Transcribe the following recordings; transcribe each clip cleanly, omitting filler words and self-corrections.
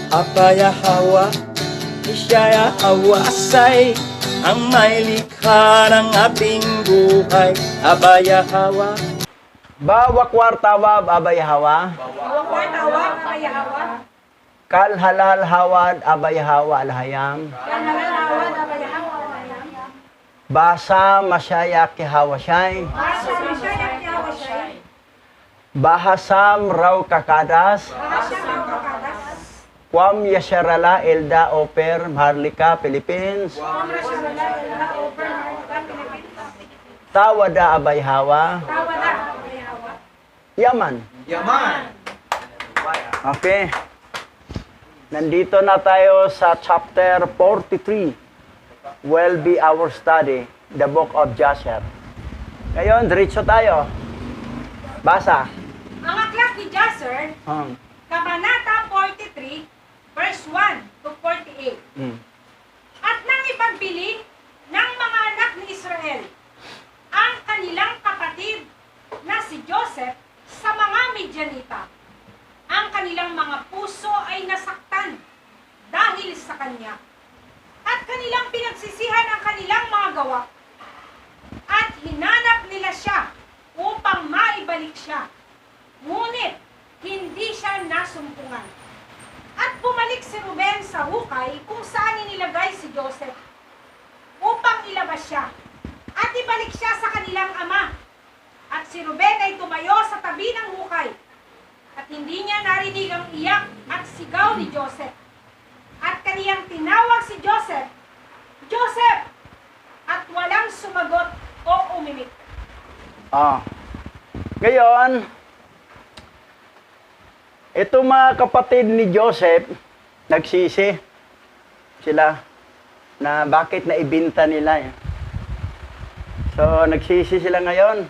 Abaya Hawa, Ishaya Hawasay, ang may likha ng ating buhay. Abaya Hawa. Bawa kwartawa abay hawa. Kwartawa, kabayahawa. Kal halal hawad abay hawa alhayam. Kanalalawa, kabayahawa, kabayaham. Basa masyaya ki hawashay. Basa masyayak yawashay. Bahasam raw kakadas. Basa ng kakadas. Kwam yasyarala elda oper Maharlika, Philippines. Pamrasyarala, ila, over, Marika, Pilipinas. Tawada abay hawa. Tawada, kabayahawa. Yaman. Yaman. Okay. Nandito na tayo sa chapter 43. Will be our study, the book of Jasher. Ngayon, diretso tayo. Basa. Ang aklat ni Jasher, Kabanata 43, verse 1 to 48. At nang ipagbili ng mga anak ni Israel ang kanilang kapatid na si Joseph sa mga Midianita, ang kanilang mga puso ay nasaktan dahil sa kanya, at kanilang pinagsisihan ang kanilang mga gawa, at hinanap nila siya upang maibalik siya. Ngunit hindi siya nasumpungan. At bumalik si Ruben sa hukay kung saan inilagay si Joseph upang ilabas siya at ibalik siya sa kanilang ama. At si Ruben ay tumayo sa tabi ng hukay at hindi niya narinig ang iyak at sigaw ni Joseph. At kaniyang tinawag si Joseph, Joseph! At walang sumagot o umimik. Ngayon, ito mga kapatid ni Joseph, nagsisi sila na bakit naibinta nila. So, nagsisi sila ngayon.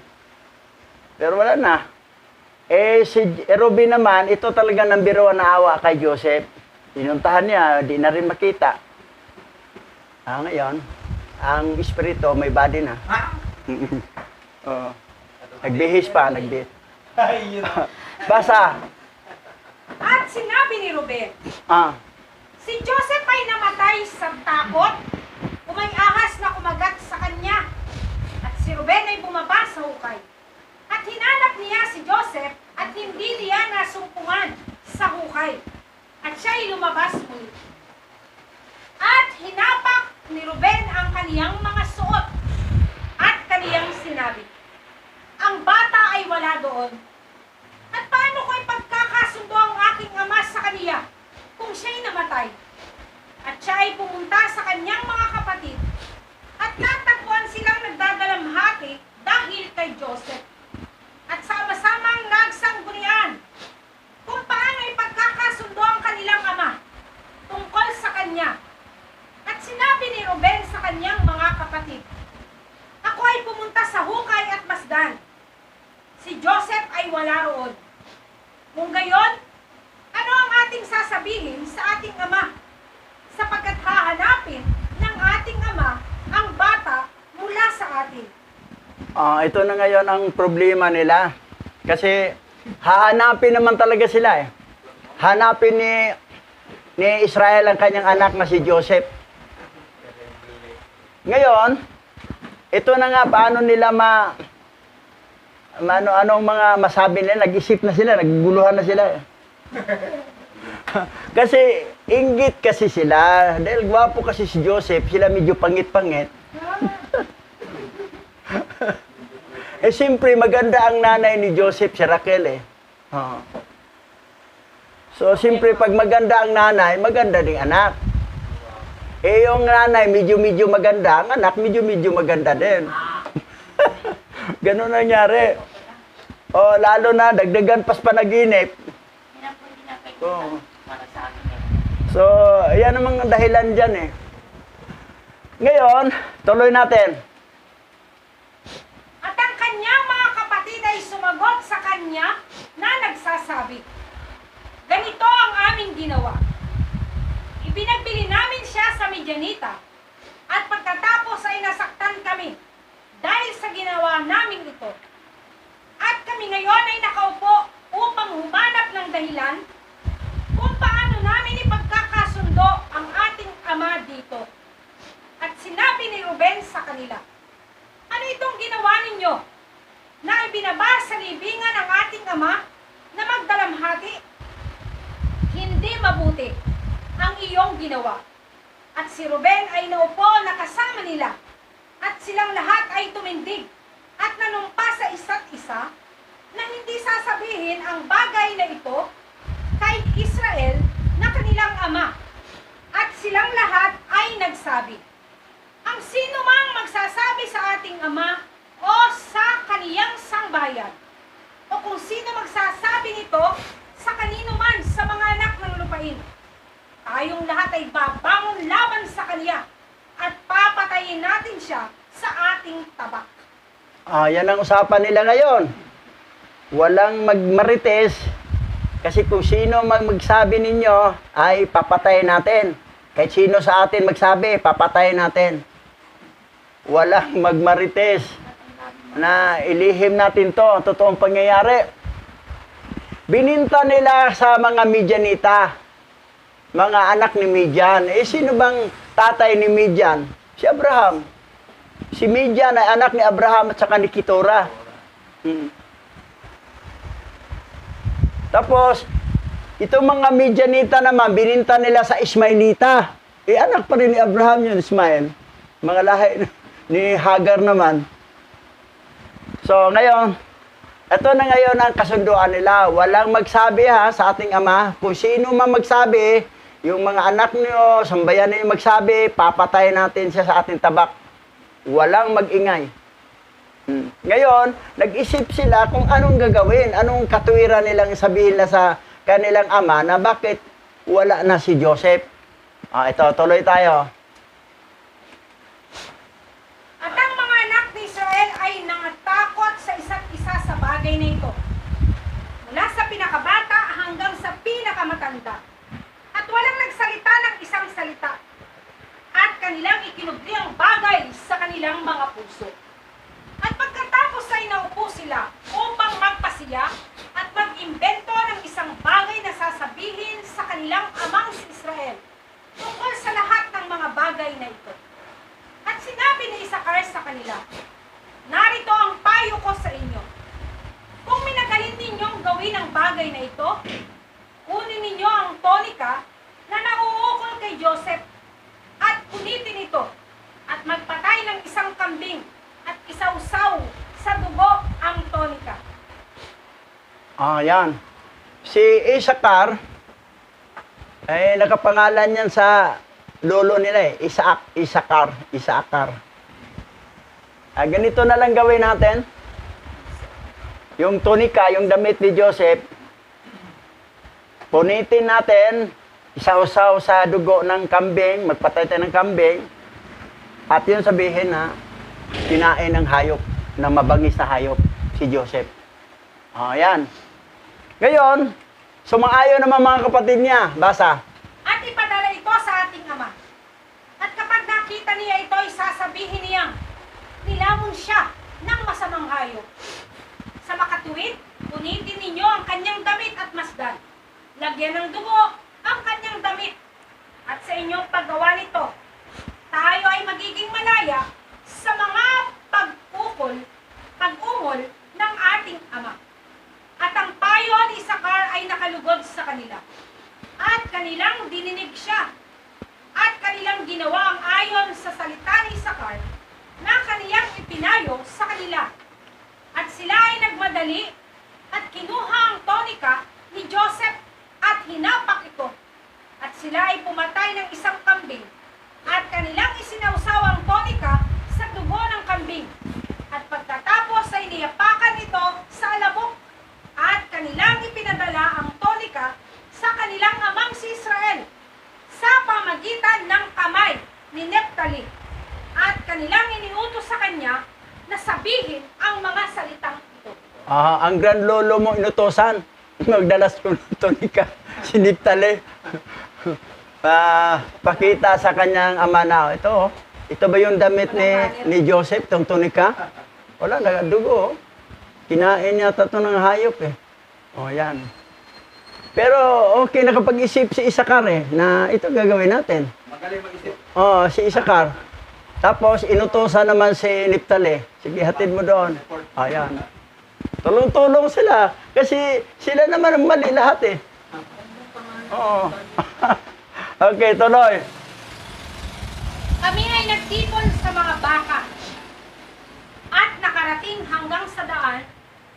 Pero wala na. Si Ruben naman, ito talaga ng biruan na awa kay Joseph. Pinuntahan niya, di na rin makita. Ngayon, ang espiritu may body na. Nagbihis pa, nagbihis. Basa. At sinabi ni Ruben, si Joseph ay namatay sa takot, umay ahas na kumagat sa kanya. At si Ruben ay bumaba sa hukay. At hinanap niya si Joseph at hindi niya nasumpungan sa hukay. At siya ay lumabas muli. At hinapak ni Ruben ang kaniyang mga suot at kaniyang sinabi, ang bata ay wala doon. At paano ko ipagkakasundo ang aking ama sa kaniya kung siya'y namatay? At siya ay pumunta sa kanyang mga kapatid at natagpuan silang nagdadalamhati dahil kay Joseph. At sama-samang nagsanggunian kung paano ipagkakasundo ang kanilang ama tungkol sa kanya. At sinabi ni Ruben sa kanyang mga kapatid, ako ay pumunta sa hukay at masdan. Si Joseph ay wala roon. Kung gayon, ano ang ating sasabihin sa ating ama? Sapagkat hahanapin ng ating ama ang bata mula sa atin. Ito na ngayon ang problema nila. Kasi hahanapin naman talaga sila. Hanapin ni Israel ang kanyang anak na si Joseph. Ngayon, ito na nga paano nila anong mga masabi nila, nag-isip na sila, nagguluhan na sila. Kasi inggit kasi sila, dahil gwapo kasi si Joseph, sila medyo pangit-pangit. Siyempre, maganda ang nanay ni Joseph, si Raquel So, siyempre, pag maganda ang nanay, maganda ding anak. Yung nanay, medyo maganda, ang anak, medyo maganda din. Ganun nangyari. Lalo na, dagdagan pas panaginip. So, yan ang mga dahilan dyan Ngayon, tuloy natin. At ang kanyang mga kapatid ay sumagot sa kanya na nagsasabi, ganito ang aming ginawa. Ipinagbili namin siya sa Midianita at pagkatapos ay nasaktan kami dahil sa ginawa namin ito. At kami ngayon ay nakaupo upang humanap ng dahilan kung paano namin ipagkakataon ama dito. At sinabi ni Ruben sa kanila, ano itong ginawa ninyo na ibinaba sa libingan ng ating ama na magdalamhati? Hindi mabuti ang iyong ginawa. At si Ruben ay naupo na kasama nila, at silang lahat ay tumindig at nanumpa sa isa't isa na hindi sasabihin ang bagay na ito kay Israel na kanilang ama. At silang lahat ay nagsabi, ang sino mang magsasabi sa ating ama o sa kaniyang sangbahayan, o kung sino magsasabi nito sa kanino man sa mga anak ng lupain, tayong lahat ay babangon laban sa kaniya at papatayin natin siya sa ating tabak. Yan ang usapan nila ngayon. Walang magmarites, kasi kung sino magsabi ninyo, ay papatayin natin. Kahit sino sa atin magsabi, papatayin natin. Walang magmarites na ilihim natin to, totoong pangyayari. Bininta nila sa mga Midianita, mga anak ni Midian. Sino bang tatay ni Midian? Si Abraham. Si Midian ay anak ni Abraham at saka ni Keturah. Tapos, itong mga Midianita naman, bininta nila sa Ismailita. Anak pa rin ni Abraham yun, Ismael. Mga lahi ni Hagar naman. So, ngayon, ito na ngayon ang kasunduan nila. Walang magsabi sa ating ama. Kung sino man magsabi, yung mga anak niyo, sambayan niyo magsabi, papatayin natin siya sa ating tabak. Walang mag-ingay. Ngayon, nag-isip sila kung anong gagawin, anong katuwiran nilang sabihin na sa kanilang ama na bakit wala na si Joseph. Ito, tuloy tayo. At ang mga anak ni Israel ay nangatakot sa isa't isa sa bagay na ito, mula sa pinakabata hanggang sa pinakamatanda. At walang nagsalita ng isang salita. At kanilang ikinubli ang bagay sa kanilang mga puso. At pagkatapos ay naupo sila upang magpasiya at mag-imbento ng isang bagay na sasabihin sa kanilang amang si Israel tungkol sa lahat ng mga bagay na ito. At sinabi ni Isakar sa kanila, narito ang payo ko sa inyo. Kung minagaling ninyong gawin ang bagay na ito, kunin ninyo ang tonika na nauukol kay Joseph at punitin ito at magpatay ng isang kambing at isausaw sa dugo ang tonika. Yan. Si Isakar, nakapangalan yan sa lolo nila Isakar. Ganito na lang gawin natin. Yung tonika, yung damit ni Joseph, punitin natin, isausaw sa dugo ng kambing, magpatay tayo ng kambing, at yun sabihin na kinain ng hayop, ng mabangis na hayop, si Joseph. Yan. Ngayon, sumang-ayon naman mga kapatid niya. Basa. At ipadala ito sa ating ama. At kapag nakita niya ito, sasabihin niyang, nilamon siya ng masamang hayop. Sa makatuwid, punitin ninyo ang kanyang damit at masdan. Lagyan ng dugo ang kanyang damit. At sa inyong paggawa nito, tayo ay magiging malaya sa mga pag-ungol ng ating ama. At ang payo ni Isakar ay nakalugod sa kanila. At kanilang dininig siya. At kanilang ginawa ang ayon sa salita ni Isakar na kaniyang ipinayo sa kanila. At sila ay nagmadali at kinuha ang tonika ni Joseph at hinapak ito. At sila ay pumatay ng isang kambing. At kanilang isinausaw ang tonika sa dugo ng kambing. At pagkatapos ay niyapakan ito sa alabok. At kanilang ipinadala ang tonika sa kanilang amang si Israel sa pamagitan ng kamay ni Neptali. At kanilang iniutos sa kanya na sabihin ang mga salitang ito. Ang grand lolo mo inutosan, magdalas ko ng tonika, si Neptali. Pakita sa kanyang ama na, ito ba yung damit ni Joseph, itong tonika? Wala, nagadugo. Kinain niya ito ng hayop yan. Pero okay, nakapag-isip si Isakar na ito gagawin natin. Oo, si Isakar. Tapos, inutusan naman si Naphtali. Sige, hatid mo doon. Ayan. Tulong-tulong sila. Kasi sila naman ang mali lahat eh. Oo. Okay, tuloy. Kami ay nagtipon sa mga baka at nakarating hanggang sa daan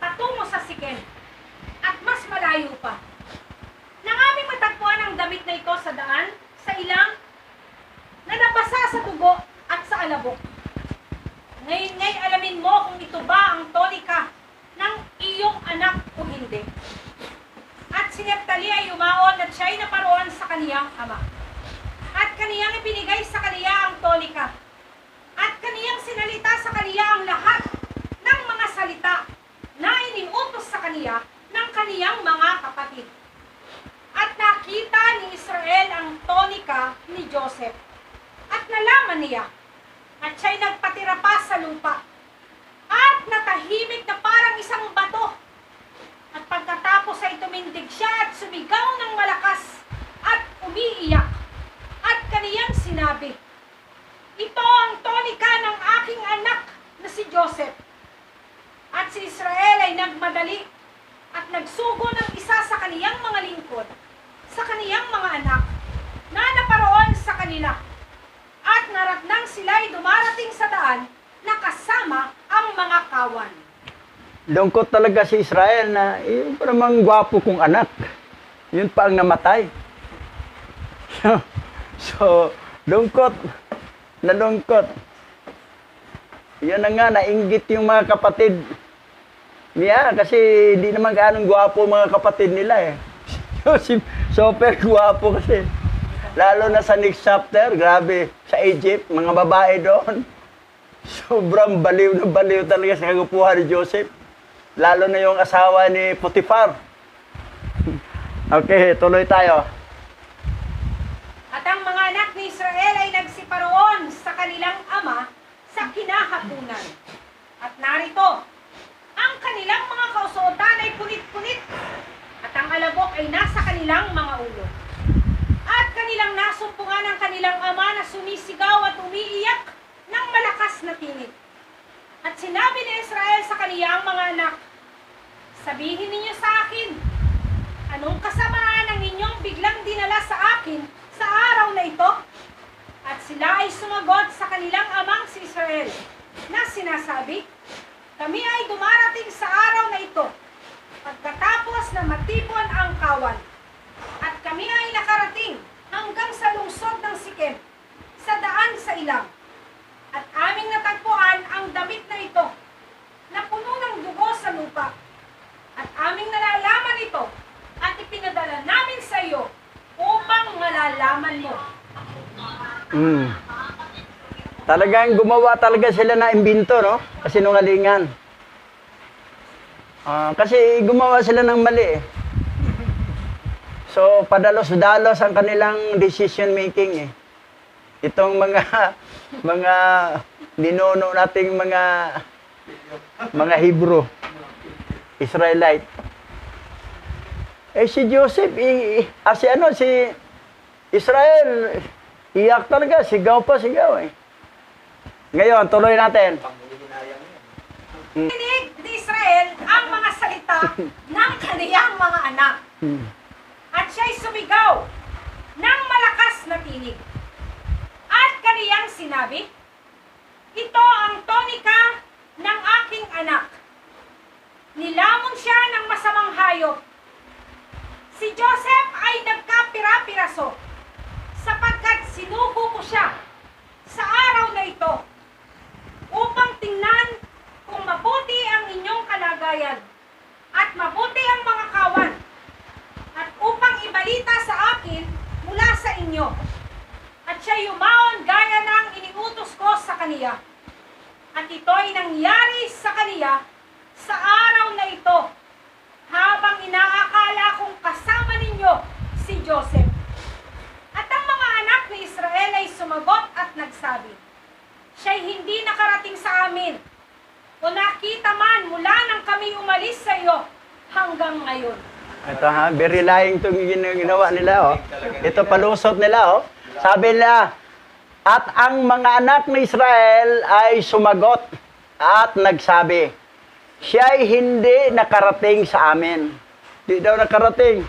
patungo sa Sikem at mas malayo pa. Nang aming matagpuan ang damit na ito sa daan, sa ilang na nabasa sa dugo at sa alabok. Ngayon ngay alamin mo kung ito ba ang tonika ng iyong anak o hindi. At si Naphtali ay umaon at siya'y naparoon sa kaniyang ama. At kaniyang ibinigay sa kaniya ang tonika. At kaniyang sinalita sa kaniya ang lahat ng mga salita na iniutos sa kaniya ng kaniyang mga kapatid. At nakita ni Israel ang tonika ni Joseph. At nalaman niya. At siya'y nagpatira pa sa lupa. At natahimik na parang isang bato. At pagkatapos ay tumindig siya at sumigaw ng malakas at umiiyak. At kaniyang sinabi, ito ang tonika ng aking anak na si Joseph. At si Israel ay nagmadali at nagsugo ng isa sa kaniyang mga lingkod, sa kaniyang mga anak, na naparoon sa kanila. At naratnang sila'y dumarating sa daan na kasama ang mga kawan. Lungkot talaga si Israel na yung paramang gwapo kong anak. Yun pa ang namatay. So, lungkot. Nalungkot. Yan na nga, nainggit yung mga kapatid niya kasi hindi naman gaanong gwapo mga kapatid nila eh. Super gwapo kasi. Lalo na sa next chapter, grabe, sa Egypt, mga babae doon. Sobrang baliw na baliw talaga sa kagupuhan ni Joseph. Lalo na yung asawa ni Potiphar. Okay, tuloy tayo. At ang mga anak ni Israel ay nagsiparoon sa kanilang ama sa kinahapunan. At narito, ang kanilang mga kausuotan ay punit-punit, at ang alabok ay nasa kanilang mga ulo. At kanilang nasumpungan ang kanilang ama na sumisigaw at umiiyak ng malakas na tinig. At sinabi ni Israel sa kaniyang mga anak, sabihin ninyo sa akin, anong kasamaan ang inyong biglang dinala sa akin sa araw na ito? At sila ay sumagot sa kanilang amang si Israel na sinasabi, kami ay dumarating sa araw na ito pagkatapos na matipon ang kawan. At kami ay nakarating hanggang sa lungsod ng Sikem, sa daan sa ilang. At aming natagpuan ang damit na ito na puno ng dugo sa lupa. At aming nalalaman ito at ipinadala namin sa iyo upang malalaman mo. Talagang gumawa talaga sila na imbento, no? Kasi nungalingan. Kasi gumawa sila ng mali eh. So, padalos-dalos ang kanilang decision making eh. Itong mga ninuno nating mga Hebrew, Israelite. Eh si Joseph, si Israel, iyak talaga, sigaw pa sigaw eh. Ngayon, tuloy natin. Tinig ni Israel ang mga salita ng kaniyang mga anak. At siya'y sumigaw ng malakas na tinig. At kaniyang sinabi, ito ang tonika ng aking anak. Nilamon siya ng masamang hayop. Si Joseph ay nagkapira-piraso sapagkat sinugo ko siya sa araw na ito upang tingnan kung mabuti ang inyong kalagayan at mabuti ang mga kawan at upang ibalita sa akin mula sa inyo. At siya yumaon gaya ng iniutos ko sa kaniya. At ito'y nangyari sa kaniya sa araw na ito habang inaakala kong kasama ninyo si Joseph. At ang mga anak ni Israel ay sumagot at nagsabi, siya'y hindi nakarating sa amin o nakita man mula nang kami umalis sa iyo hanggang ngayon. Ito ha, very lying itong ginawa nila oh. Ito palusot nila oh. Sabi nila, at ang mga anak ni Israel ay sumagot at nagsabi, siya'y hindi nakarating sa amin. Di daw nakarating.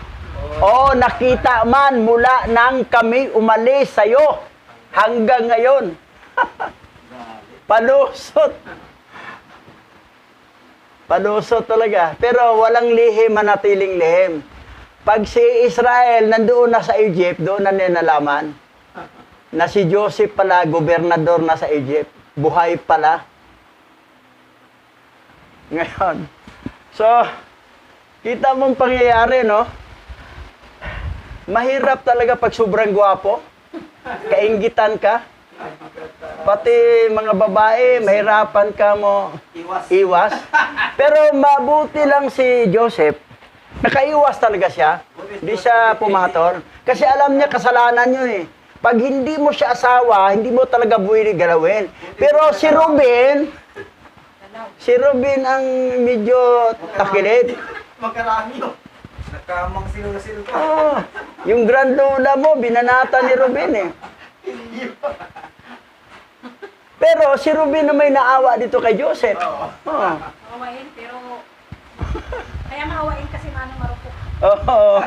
O nakita man mula nang kami umalis sa'yo hanggang ngayon. Palusot. Palusot talaga. Pero walang lihim, manatiling lihim. Pag si Israel nandoon na sa Egypt, doon na niya nalaman na si Joseph pala, gobernador na sa Egypt. Buhay pala. Ngayon. So, kita mong pangyayari, no? Mahirap talaga pag sobrang gwapo. Kainggitan ka. Pati mga babae, mahirapan ka mo iwas. Pero mabuti lang si Joseph. Nakaiwas talaga siya. Hindi siya pumatol. Kasi alam niya kasalanan yun eh. Pag hindi mo siya asawa, hindi mo talaga buwili galawin. Pero si Ruben ang medyo takilid. Magkarami yun. Nakamang sinusil pa. Oh, yung grandlola mo, binanata ni Ruben eh. Pero si Ruben na may naawa dito kay Joseph. Oh. Maawain, pero... Kaya maawain kasi manang marupok. Oh.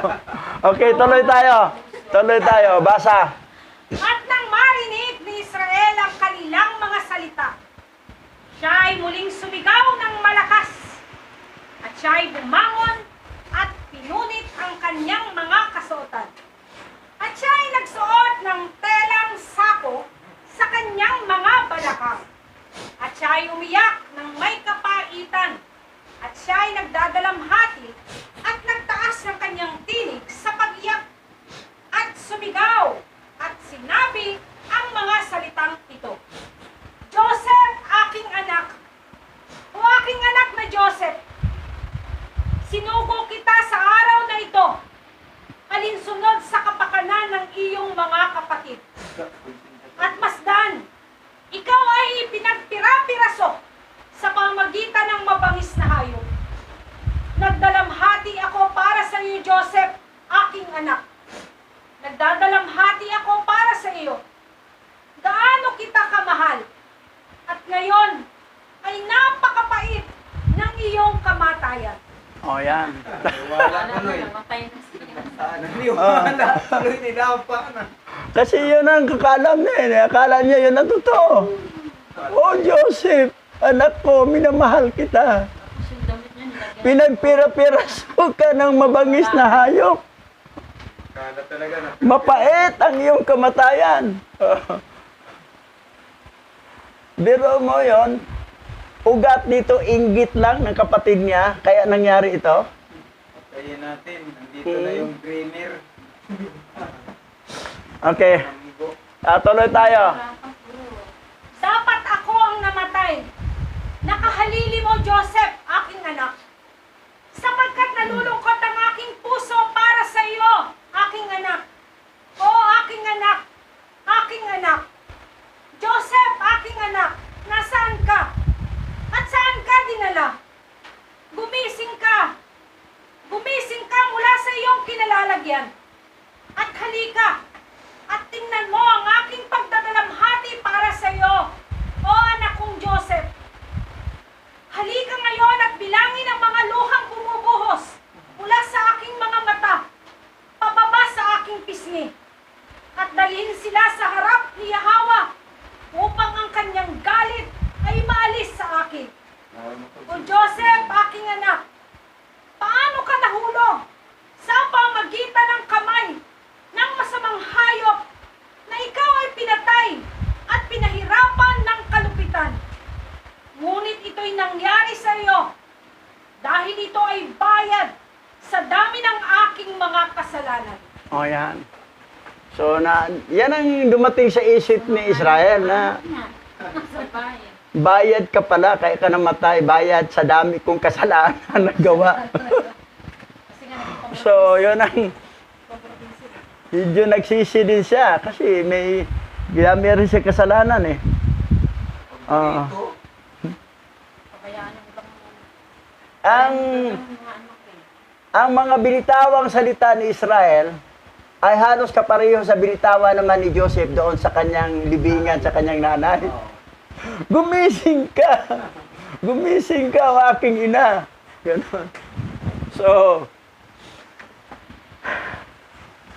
Okay, tuloy tayo. Tuloy tayo. Basa. At nang marinig ni Israel ang kanilang mga salita, siya ay muling sumigaw ng malakas. At siya ay bumangon at pinunit ang kanyang mga kasuotan. At siya ay nagsuot ng telang sako sa kanyang mga balakang. At siya ay umiyak ng may kapaitan. At siya ay nagdadalamhati at nagtaas ng kanyang tinig sa pag-iyak at sumigaw at sinabi ang mga salitang ito. Joseph, aking anak, o aking anak na Joseph, sinugo kita sa araw na ito, alinsunod sa kapakanan ng iyong mga kapatid. At masdan, ikaw ay ipinagpira-piraso sa pamamagitan ng mabangis na hayop. Nagdalamhati ako para sa iyo, Joseph, aking anak. Nagdadalamhati ako para sa iyo. Gaano kita kamahal. At ngayon ay napakapait ng iyong kamatayan. Oh, yan. Wala tuloy. Naniwala tuloy nila pa na. Kasi yun ang kakalam niya eh. Akala niya yun ang totoo. Oh, Joseph, anak ko, minamahal kita. Pinagpira-piraso ka ng mabangis na hayop. Kala talaga na. Mapait ang iyong kamatayan. Biro mo yon, ugat nito, inggit lang ng kapatid niya, kaya nangyari ito. Patayin natin. Nandito na yung greener. Okay. Tuloy tayo. Dapat ako ang namatay. Nakahalili mo, Joseph, aking anak. Sapagkat nalulungkot ang aking puso para sa iyo, aking anak. O aking anak, aking anak. Joseph, aking anak, nasaan ka? At saan ka dinala? Gumising ka. Gumising ka mula sa iyong kinalalagyan. At halika. At tingnan mo ang aking pagdadalamhati para sa iyo, o anak kong Joseph. Halika ngayon at bilangin ang mga luhang bumubuhos mula sa aking mga mata, pababa sa aking pisngi. At dalhin sila sa harap ni Yahweh upang ang kanyang galit ay maalis sa akin. O Joseph, aking anak, paano ka nahulog sa pamagitan ng kamay ng masamang hayop na ikaw ay pinatay at pinahirapan ng kalupitan? Ngunit ito'y nangyari sa iyo dahil ito ay bayad sa dami ng aking mga kasalanan. O yan. So, yan ang dumating sa isip ni Israel na bayad ka pala, kaya ka namatay, bayad sa dami kong kasalanan na gawa. So, yun ang medyo nagsisi din siya kasi meron siya kasalanan eh. Ang mga binitawang salita ni Israel ay halos kapareho sa binitawan naman ni Joseph doon sa kanyang libingan, sa kanyang nanay. Gumising ka! Gumising ka, o aking ina! Ganon. So,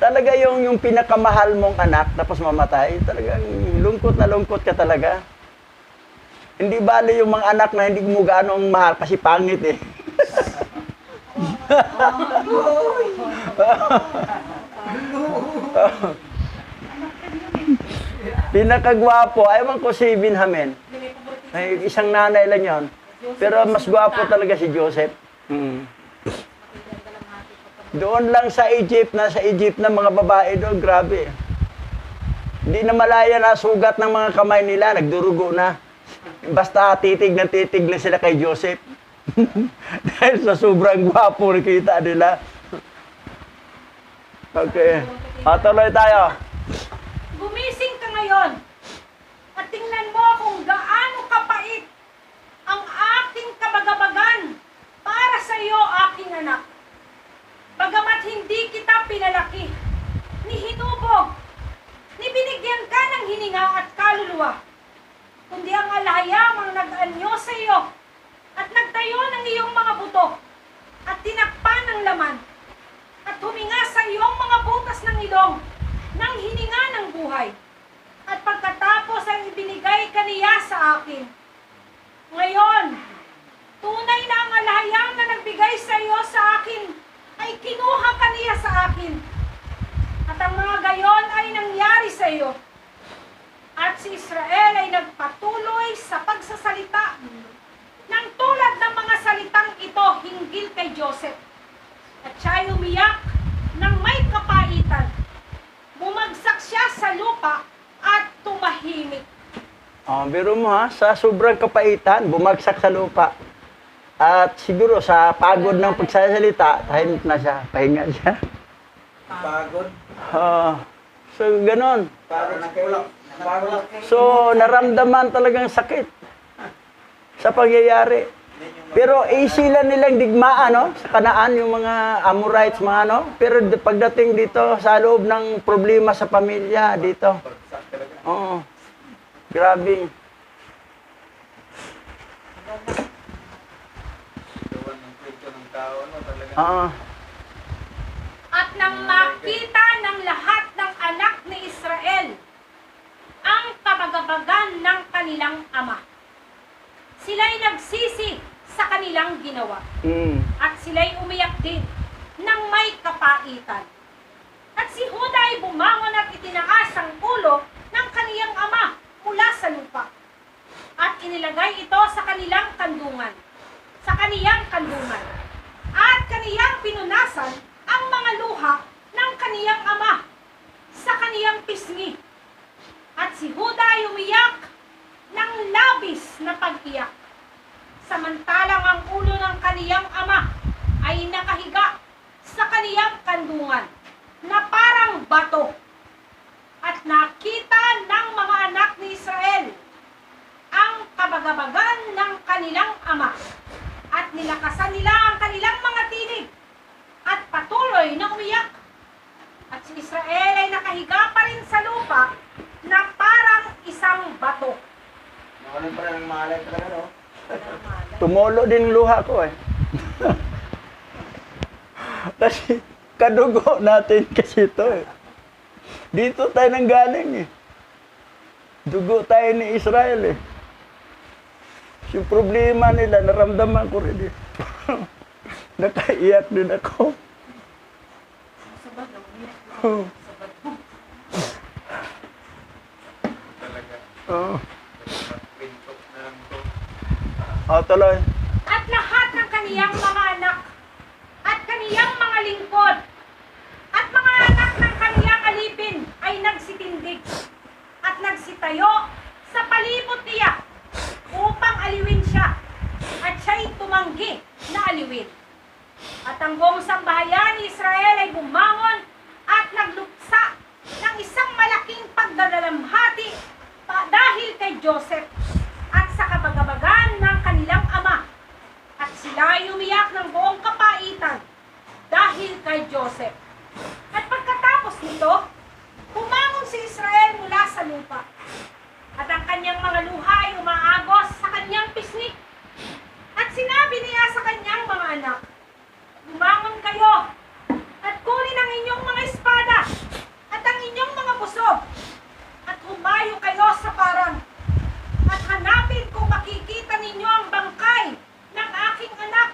talaga yung pinakamahal mong anak tapos mamatay, talagang lungkot na lungkot ka talaga. Hindi bali yung mga anak na hindi mo gaano mahal kasi pangit eh. Pinakagwapo, ayaw ko si Benjamin. Ay, isang nanay lang yon. Pero mas gwapo talaga si Joseph. Doon lang sa Egypt na mga babae doon, grabe. Hindi na malaya na sugat ng mga kamay nila, nagdurugo na. Basta titig na sila kay Joseph. Dahil sa sobrang gwapo nakita nila. Okay. Tuloy tayo. Gumising ka ngayon at tingnan mo kung gaano kapait ang aking kabagabagan para sa iyo, aking anak. Bagamat hindi kita pinalaki, ni hinubog, ni binigyan ka ng hininga at kaluluwa, kundi ang alhayam ang nag-anyo sa iyo at nagtayo ng iyong mga buto at tinakpan ng laman at huminga sa iyong mga butas ng ilong ng hininga ng buhay. At pagkatapos ay ibinigay ka niya sa akin. Ngayon, tunay na ang alhayam na nagbigay sa iyo sa akin ay kinuha ka niya sa akin. At ang mga gayon ay nangyari sa iyo. At si Israel ay nagpatuloy sa pagsasalita ng tulad ng mga salitang ito hinggil kay Joseph. At siya ay umiyak ng may kapaitan. Bumagsak siya sa lupa at tumahimik. Biro mo ha, sa sobrang kapaitan, bumagsak sa lupa. At siguro sa pagod ng pagsasalita, tahimik na siya, pahinga siya. Pagod. So, ganon. Pagod na kayo. Pagod. So, naramdaman talagang sakit sa pangyayari. Pero easy lang nilang digmaan, no? Sa Kanaan, yung mga Amorites, mga ano. Pero pagdating dito, sa loob ng problema sa pamilya, dito. Oo. Grabe. At nang makita ng lahat ng anak ni Israel ang kabagabagan ng kanilang ama, sila'y nagsisi sa kanilang ginawa. At sila'y umiyak din ng may kapaitan. At si Huda ay bumangon at itinaas ang ulo ng kaniyang ama mula sa lupa. At inilagay ito sa kanilang kandungan. Sa kaniyang kandungan. At kaniyang pinunasan ang mga luha ng kaniyang ama sa kaniyang pisngi. At si Huda ay umiyak ng labis na pag-iyak. Samantalang ang ulo ng kaniyang ama ay nakahiga sa kaniyang kandungan na parang bato. At nakita ng mga anak ni Israel ang kabagabagan ng kanilang ama. At nilakasan nila ang kanilang mga tinig at patuloy na umiyak. At si Israel ay nakahiga pa rin sa lupa na parang isang bato. Nakalim pa rin ang malay talaga, no? Tumulo din luha ko eh. Kasi kadugo natin kasi ito eh. Dito tayo nang galing eh. Dugo tayo ni Israel eh. Yung problema nila, naramdaman ko rin eh. Nakaiyak din ako. Tuloy. At lahat ng kaniyang mga anak at kaniyang mga lingkod at mga anak ng kaniyang alipin ay nagsitindig at nagsitayo sa palibot niya upang aliwin siya, at siya'y tumanggi na aliwin. At ang buong sambahayan ni Israel ay bumangon at nagluksa ng isang malaking pagdadalamhati dahil kay Joseph at sa kabagabagan ng kanilang ama. At sila ay umiyak ng buong kapaitan dahil kay Joseph. At pagkatapos nito, lupa. At ang kanyang mga luha ay umaagos sa kanyang pisngi. At sinabi niya sa kanyang mga anak, "Bumangon kayo at kunin ang inyong mga espada at ang inyong mga busog at humayo kayo sa parang at hanapin kung makikita ninyo ang bangkay ng aking anak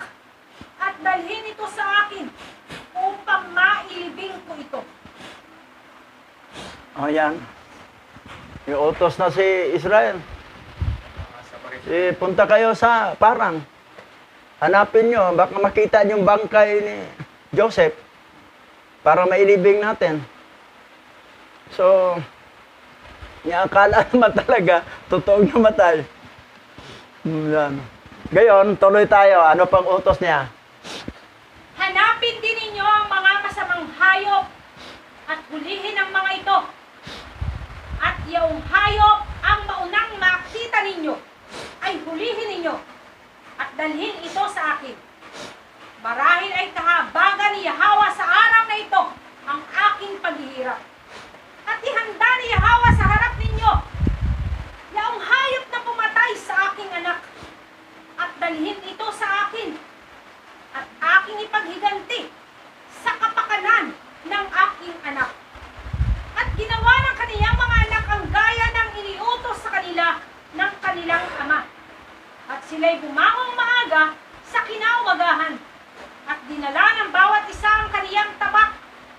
at dalhin ito sa akin upang mailibing ko ito." O yan. Iutos na si Israel. Punta kayo sa parang. Hanapin nyo, baka makita yung bangkay ni Joseph para mailibing natin. So, akala naman talaga, totoong namatay. Yan. Gayon, tuloy tayo. Ano pang utos niya? Hanapin din ninyo ang mga masamang hayop at hulihin ang mga ito. At yung hayop ang maunang makita ninyo ay hulihin ninyo at dalhin ito sa akin. Marahil ay kahabagan ni Yahweh sa araw na ito ang aking paghihirap. At ihanda ni Yahweh sa harap ninyo yaong hayop na pumatay sa aking anak at dalhin ito sa akin at aking ipaghiganti sa kapakanan ng aking anak. At ginawa ng kaniyang mga anak ang gaya ng iniutos sa kanila ng kanilang ama. At sila'y bumangong maaga sa kinaumagahan at dinala ng bawat isa ang kaniyang tabak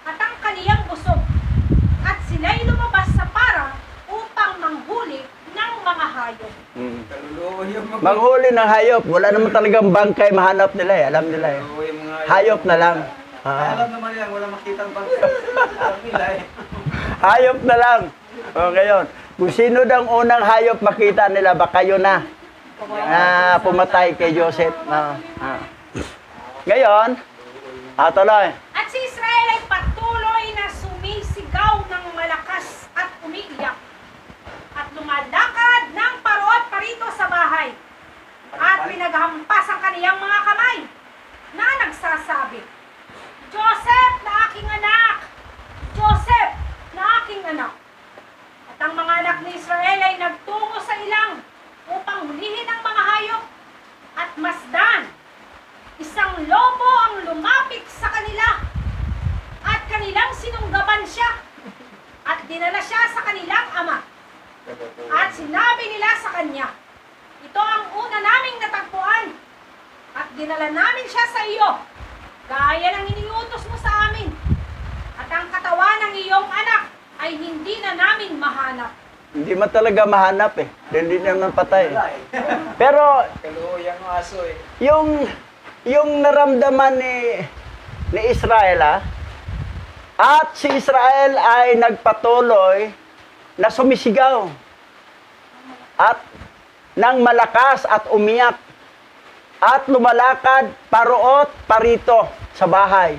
at ang kaniyang busog. At sila'y lumabas sa parang upang manghuli ng mga hayop. Kaluluwa yung mga... Manghuli ng hayop. Wala naman talagang bangkay mahanap nila eh. Alam nila eh. Kaluluwa yung mga Hayop na lang. Alam naman yan, wala makitang bangkay. Alam nila eh. Hayop na lang. O ngayon, kung sino daw unang hayop makita nila, baka yun na pumatay kay Joseph. Ngayon, tuloy. At si Israel ay patuloy na sumisigaw ng malakas at umiiyak at lumalakad ng parot parito sa bahay at pinaghampas ang kaniyang mga kamay na nagsasabi, "Joseph na aking anak! Joseph na aking anak!" At ang mga anak ni Israel ay nagtungo sa ilang upang hulihin ang mga hayop at masdan. Isang lobo ang lumapit sa kanila at kanilang sinunggaban siya at dinala siya sa kanilang ama. At sinabi nila sa kanya, "Ito ang una naming natagpuan at dinala namin siya sa iyo, gaya ng iniutos mo sa amin. At ang katawan ng iyong anak ay hindi na namin mahanap." Hindi man talaga mahanap eh. Hindi naman patay. Pero, Kaluluwa yung aso eh. yung naramdaman ni Israel at si Israel ay nagpatuloy na sumisigaw at nang malakas at umiyak at lumalakad paroot parito sa bahay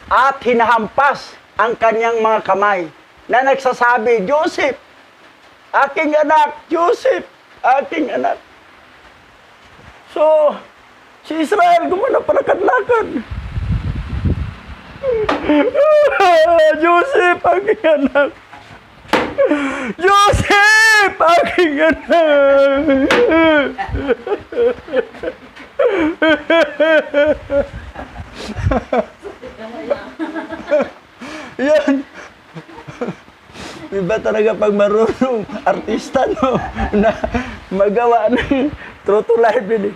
at hinahampas ang kanyang mga kamay na nagsasabi, "Joseph, aking anak! Joseph, aking anak!" So, si Israel gumana palakad-lakad. "Joseph, aking anak! Joseph, aking anak!" Yan. Iba talaga pag marunong artista, no? Na magawa ng true to life, yun eh.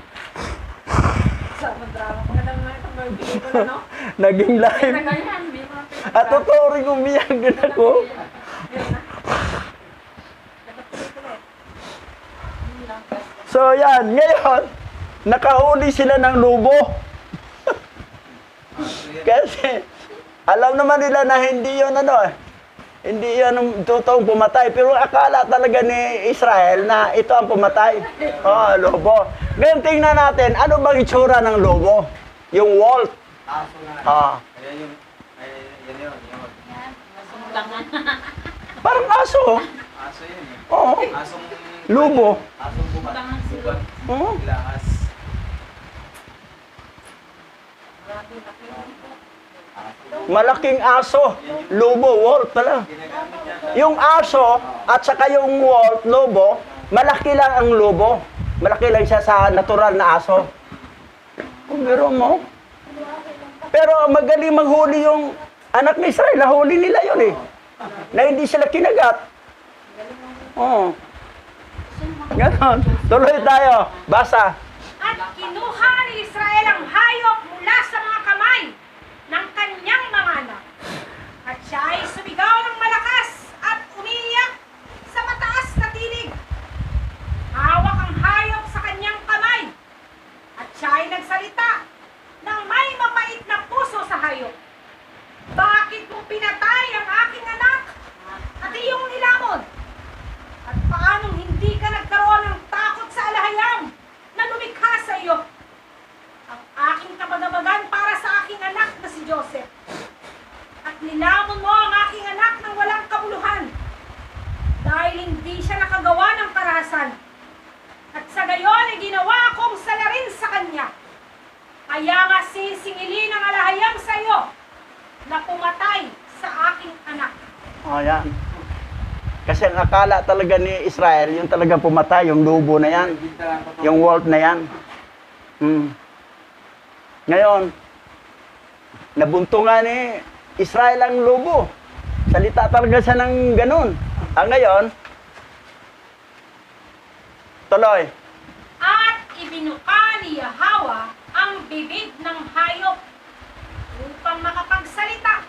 Sa madrama, magandang mga itong pelikula, no? Naging live. At totoo rin umiyak din ako. So yan, ngayon, nakahuli sila ng lobo. Kasi, alam naman nila na hindi yun hindi yun ang totoong pumatay. Pero akala talaga ni Israel na ito ang pumatay. Lobo. Ngayon tingnan natin, ano bang itsura ng lobo? Yung wolf. Aso nga. Ayan yun. Parang aso. Aso yun eh. Oo. Asong... Lobo. Asong bubat. Oo. Ilaas. Malaking aso. Lobo, wolf pala. Yung aso at saka yung wolf, lobo, malaki lang ang lobo. Malaki lang siya sa natural na aso. Kung biro mo. Pero magaling maghuli yung anak ni Israel. Nahuli nila yun eh. Na hindi sila kinagat. Oo. Ganon. Tuloy tayo. Basa. At kinuha ni Israel ang hayop mula sa mga kamay ng kanyang mga anak. At siya ay sumigaw ng malakas at umiiyak sa mataas na tinig. Hawak ang hayop sa kanyang kamay. At siya ay nagsalita ng may mapait na puso sa hayop. Bakit mo pinatay ang aking anak at iyong nilamon? At paanong hindi ka nagkaroon ng takot sa alahayam na lumikha sa iyo? Ang aking kabagabagan para sa aking anak na si Joseph. At nilamon mo ang aking anak ng walang kabuluhan dahil hindi siya nakagawa ng karahasan. At sa gayon ay ginawa akong salarin sa kanya. Kaya nga sisingilin ang alahayam sa iyo na pumatay sa aking anak. O, yan. Kasi ang akala talaga ni Israel, yung talaga pumatay, yung lobo na yan. Yung wolf na yan. Ngayon, nabuntungan ni Israel ang lobo. Salita talaga siya ng ganun. Ngayon, tuloy. At ibinuka ni Yahweh ang bibig ng hayop upang makapagsalita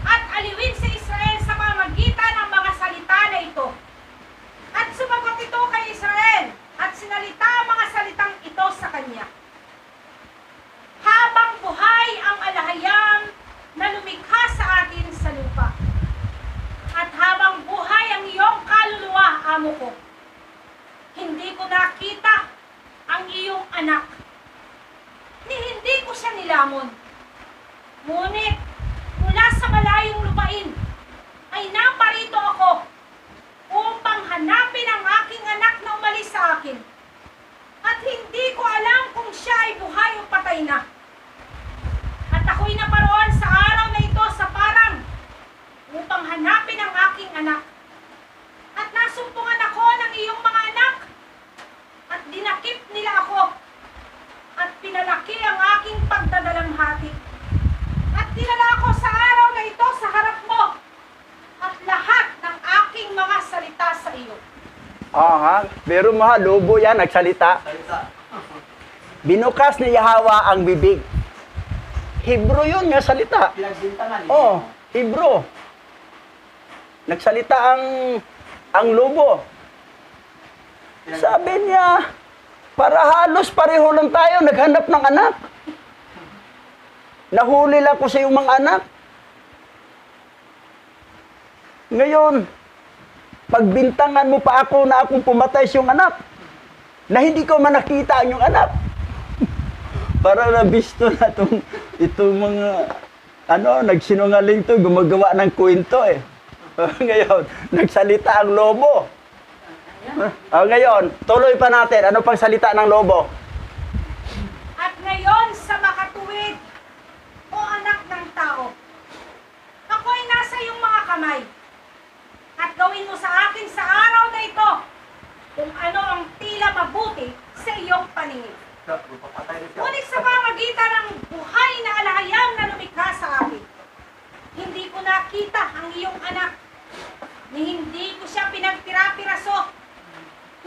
at aliwin si Israel sa pamamagitan ng mga salita na ito. At sumagot ito kay Israel at sinalita ang mga salitang ito sa kanya. Habang buhay ang alahayam na lumikha sa atin sa lupa, at habang buhay ang iyong kaluluwa, amo ko, hindi ko nakita ang iyong anak, ni hindi ko siya nilamon. Ngunit, mula sa malayong lupain, ay naparito ako upang hanapin ang aking anak na umalis sa akin. At hindi ko alam kung siya ay buhay o patay na. At ako'y naparoon sa araw na ito sa parang upang hanapin ang aking anak. At nasumpungan ako ng iyong mga anak. At dinakip nila ako. At pinalaki ang aking pagdadalamhati. At dinala ako sa araw na ito sa harap mo. At lahat ng aking mga salita sa iyo. Pero mga lobo yan, nagsalita. Binukas ni Yahweh ang bibig. Hebro yun nga salita. Hebro. Nagsalita ang lobo. Sabi niya, para halos pareho lang tayo, naghanap ng anak. Nahuli lang ko sa iyong mga anak. Ngayon, pagbintangan mo pa ako na akong pumatay sa iyong anak, na hindi ko man nakita ang iyong anak. Para nabisto na itong mga, nagsinungaling to, gumagawa ng kwento eh. Ngayon, nagsalita ang lobo. Ngayon, tuloy pa natin. Ano pang salita ng lobo? At ngayon sa makatuwid, o anak ng tao, ako'y nasa iyong mga kamay. At gawin mo sa akin sa araw na ito kung ano ang tila mabuti sa iyong paningin. Ngunit sa pamagitan ng buhay na alahayam na lumikha sa akin, hindi ko nakita ang iyong anak, ni hindi ko siya pinagtira-piraso,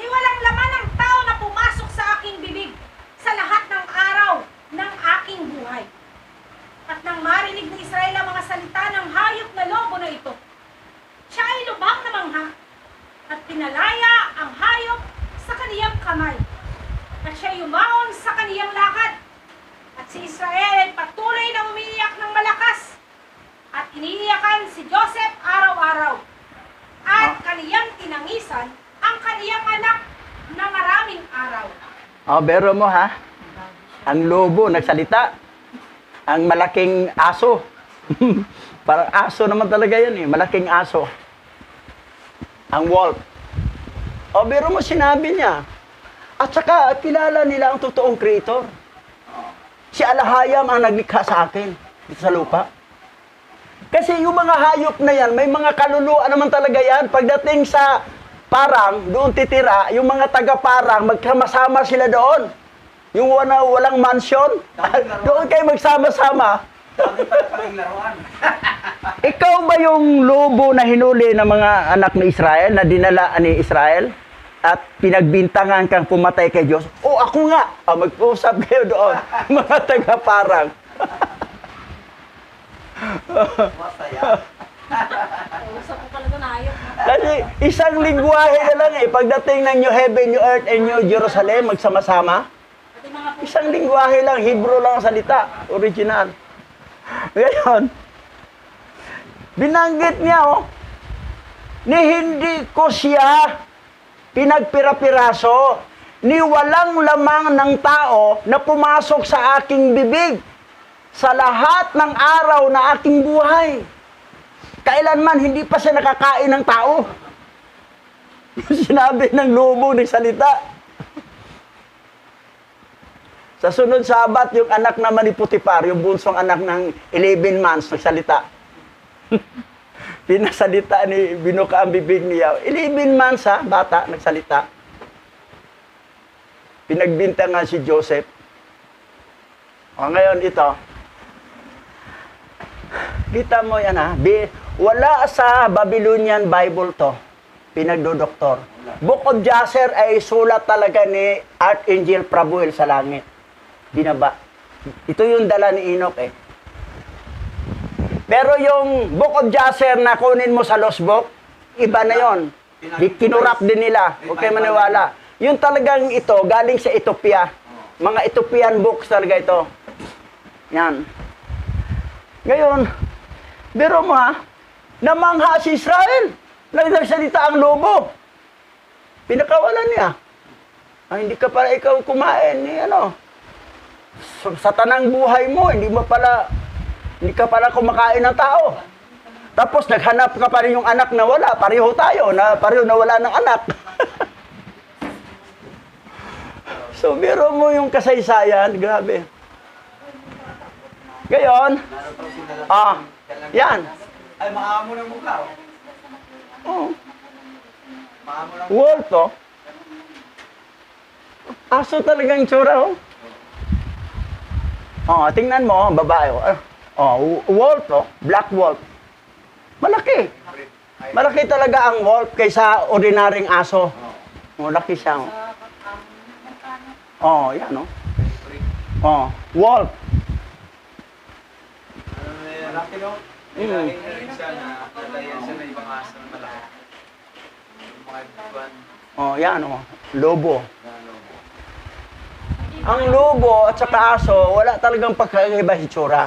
ni walang laman ng tao na pumasok sa aking bibig sa lahat ng araw ng aking buhay. At nang marinig ni Israel ang mga salita ng hayop na lobo na ito, siya ay lubhang na mangha at pinalaya ang hayop sa kaniyang kamay. At siya yumaon sa kaniyang lakad. At si Israel ay patuloy na umiiyak ng malakas. At iniiyakan si Joseph araw-araw. At kaniyang tinangisan ang kaniyang anak na maraming araw. Bero mo ha. Ang lobo nagsalita. Ang malaking aso. Parang aso naman talaga yan eh. Malaking aso. Ang wolf. Bero mo sinabi niya. At saka kilala nila ang totoong creator. Si Alahayam ang naglikha sa akin. dito sa lupa. Kasi yung mga hayop na yan, may mga kaluluwa naman talaga yan. Pagdating sa parang, doon titira, yung mga taga-parang, magkama-sama sila doon. Yung walang mansion, doon kayo magsama-sama. Dami pala palang laruan. Ikaw ba yung lobo na hinuli ng mga anak ni Israel, na dinala ni Israel? At pinagbintangan kang pumatay kay Diyos? O, ako nga! Mag-usap kayo doon, mga taga-parang. Masaya. Usap ko talaga na ayok. Kasi isang lingwahe na lang eh. Pagdating ng New Heaven, New Earth, and New Jerusalem, magsama-sama. Pati mga puso. Isang lingwahe lang, Hebrew lang ang salita, original. Ngayon, binanggit niya, ni hindi ko siya pinagpira-piraso, ni walang lamang ng tao na pumasok sa aking bibig sa lahat ng araw na aking buhay. Kailanman hindi pa siya nakakain ng tao. Sinabi ng lobo ng salita. Sa sunod Sabat, yung anak naman ni Putipar, yung bunsong anak ng 11 months, nagsalita. Pinasalita ni binuka ang bibig niya. 11 months bata, nagsalita. Pinagbintangan si Joseph. O ngayon ito. Kita mo yan wala sa Babylonian Bible to. Pinagdodoktor. Book of Jasher ay sulat talaga ni Archangel Prabuel sa langit. Binaba. Ito yung dala ni Enoch Pero yung Book of Jasher na kunin mo sa Lost Book, iba na yon. Kinurap din nila. Huwag kayo maniwala. Yung talagang ito, galing sa Ethiopia. Mga Ethiopian books talaga ito. Yan. Ngayon, biro mo namangha si Israel. Nagsalita ang lobo. Pinakawalan niya. Hindi ka pala ikaw kumain ni sa tanang buhay mo, hindi ka pala kumakain ng tao. Tapos naghanap ka pa rin yung anak na wala. Pareho tayo, pareho na wala ng anak. So, biro mo yung kasaysayan, grabe. Ngayon, yan. Ay, maamo ng mukha. Oh. Maamo ng Wolf, aso talagang tsura, tingnan mo, babae, wolf, black wolf. Malaki. Malaki talaga ang wolf kaysa ordinaryong aso. Malaki siya. Yan, wolf. Malaki, no? Nilagay na rin siya na nalayan siya na ibang aso na malaki. Yung mga buwan Yan, lobo. na lobo. Ang lobo at saka aso, wala talagang pagkakaiba sa itsura.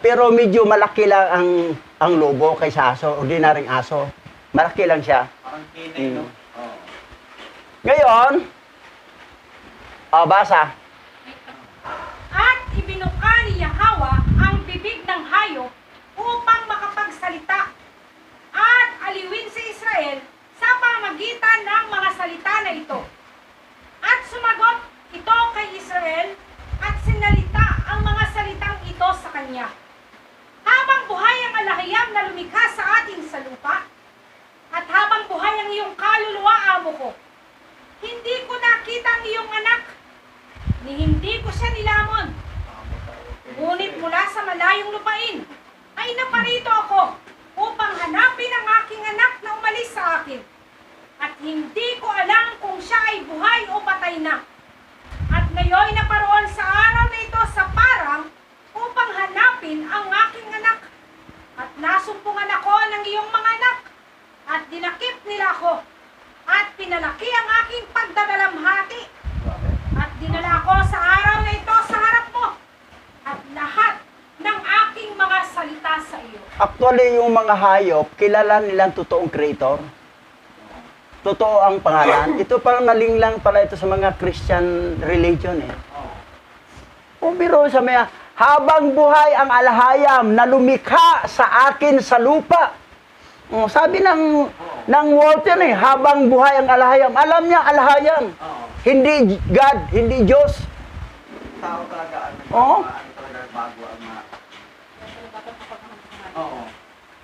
Pero medyo malaki lang ang lobo kaysa aso, ordinaryong aso. Malaki lang siya. Parang kinay, no? Ngayon, basa. At ibinuka ni Yahweh ang bibig ng hayop upang makapagsalita at aliwin si Israel sa pamagitan ng mga salita na ito. At sumagot ito kay Israel at sinalita ang mga salitang ito sa kanya. Habang buhay ang alahiyam na lumikha sa atin sa lupa, at habang buhay ang iyong kaluluwa, amo ko, hindi ko nakita ang iyong anak, ni hindi ko siya nilamon. Ngunit mula sa malayong lupain, ay naparito ako upang hanapin ang aking anak na umalis sa akin. At hindi ko alam kung siya ay buhay o patay na. At ngayon naparoon sa araw na ito sa parang upang hanapin ang aking anak. At nasumpungan ako ng iyong mga anak. At dinakip nila ako. At pinalaki ang aking pagdadalamhati. At dinala ako sa araw na ito sa harap mo. At lahat ng aking mga salita sa iyo. Actually, yung mga hayop, kilala nilang totoong creator. Totoo ang pangalan. Ito parang nalinglang pala ito sa mga Christian religion biro sa mga, habang buhay ang alahayam na lumikha sa akin sa lupa. Sabi ng wolf yan habang buhay ang alahayam. Alam niya alahayam. Hindi God, hindi Diyos. Tao talaga, Oo. talaga bago ang mga